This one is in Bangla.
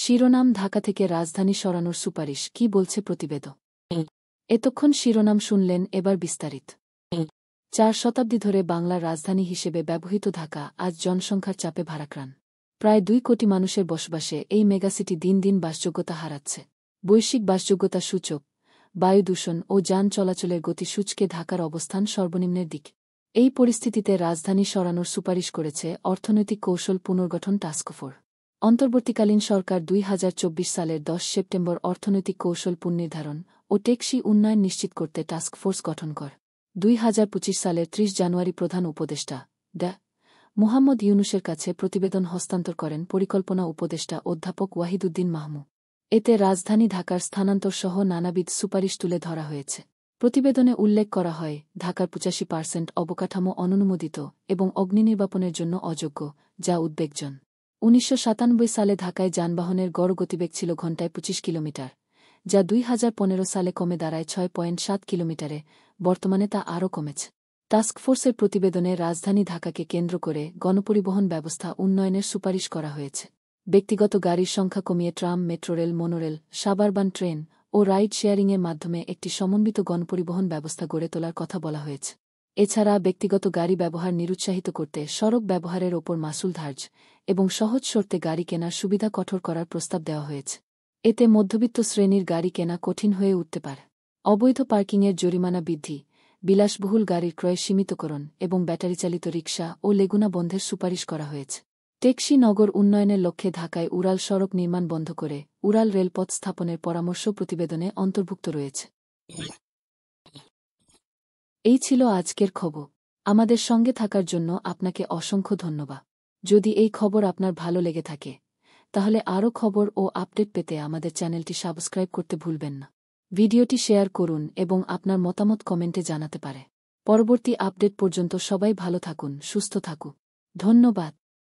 শিরোনাম ঢাকা থেকে রাজধানী সরানোর সুপারিশ কি বলছে প্রতিবেদন। এতক্ষণ শিরোনাম শুনলেন, এবার বিস্তারিত। 4 শতাব্দী ধরে বাংলার রাজধানী হিসেবে ব্যবহৃত ঢাকা আজ জনসংখ্যার চাপে ভারাক্রান। প্রায় 2 কোটি মানুষের বসবাসে এই মেগাসিটি দিন দিন বাসযোগ্যতা হারাচ্ছে। বৈশ্বিক বাসযোগ্যতা সূচক, বায়ু দূষণ ও যান চলাচলের গতি সূচকে ঢাকার অবস্থান সর্বনিম্নের দিক। এই পরিস্থিতিতে রাজধানী সরানোর সুপারিশ করেছে অর্থনৈতিক কৌশল পুনর্গঠন টাস্কফোর্স। অন্তর্বর্তীকালীন সরকার 2024 সালের 10 সেপ্টেম্বর অর্থনৈতিক কৌশল পুনর্নির্ধারণ ও টেকসই উন্নয়ন নিশ্চিত করতে টাস্কফোর্স গঠন করে। 2025 সালের 30 জানুয়ারি প্রধান উপদেষ্টা ডা. মুহাম্মদ ইউনূসের কাছে প্রতিবেদন হস্তান্তর করেন পরিকল্পনা উপদেষ্টা অধ্যাপক ওয়াহিদুদ্দিন মাহমুদ। এতে রাজধানী ঢাকার স্থানান্তর সহ নানাবিধ সুপারিশ তুলে ধরা হয়েছে। প্রতিবেদনে উল্লেখ করা হয়, ঢাকার 85% অবকাঠামো অননুমোদিত এবং অগ্নিনির্বাপনের জন্য অযোগ্য, যা উদ্বেগজন। 1997 সালে ঢাকায় যানবাহনের গড় গতিবেগ ছিল ঘণ্টায় 25 কিলোমিটার, যা 2015 সালে কমে দাঁড়ায় 6.7 কিলোমিটারে। বর্তমানে তা আরও কমেছে। টাস্কফোর্সের প্রতিবেদনে রাজধানী ঢাকাকে কেন্দ্র করে গণপরিবহন ব্যবস্থা উন্নয়নের সুপারিশ করা হয়েছে। ব্যক্তিগত গাড়ির সংখ্যা কমিয়ে tram, metro rail, monorail, suburban train ও রাইড শেয়ারিংয়ের মাধ্যমে একটি সমন্বিত গণপরিবহন ব্যবস্থা গড়ে তোলার কথা বলা হয়েছে। এছাড়া ব্যক্তিগত গাড়ি ব্যবহার নিরুৎসাহিত করতে সড়ক ব্যবহারের ওপর মাসুল ধার্য এবং সহজ শর্তে গাড়ি কেনার সুবিধা কঠোর করার প্রস্তাব দেওয়া হয়েছে। এতে মধ্যবিত্ত শ্রেণীর গাড়ি কেনা কঠিন হয়ে উঠতে পারে। অবৈধ পার্কিংয়ের জরিমানা বৃদ্ধি, বিলাসবহুল গাড়ির ক্রয় সীমিতকরণ এবং ব্যাটারিচালিত রিকশা ও লেগুনা বন্ধের সুপারিশ করা হয়েছে। টেকসই নগর উন্নয়নের লক্ষ্যে ঢাকায় উড়াল সড়ক নির্মাণ বন্ধ করে উড়াল রেলপথ স্থাপনের পরামর্শ প্রতিবেদনে অন্তর্ভুক্ত রয়েছে। এই ছিল আজকের খবর। আমাদের সঙ্গে থাকার জন্য আপনাকে অসংখ্য ধন্যবাদ। যদি এই খবর আপনার ভালো লেগে থাকে, তাহলে আরও খবর ও আপডেট পেতে আমাদের চ্যানেলটি সাবস্ক্রাইব করতে ভুলবেন না। ভিডিওটি শেয়ার করুন এবং আপনার মতামত কমেন্টে জানাতে পারে। পরবর্তী আপডেট পর্যন্ত সবাই ভালো থাকুন, সুস্থ থাকুন। ধন্যবাদ।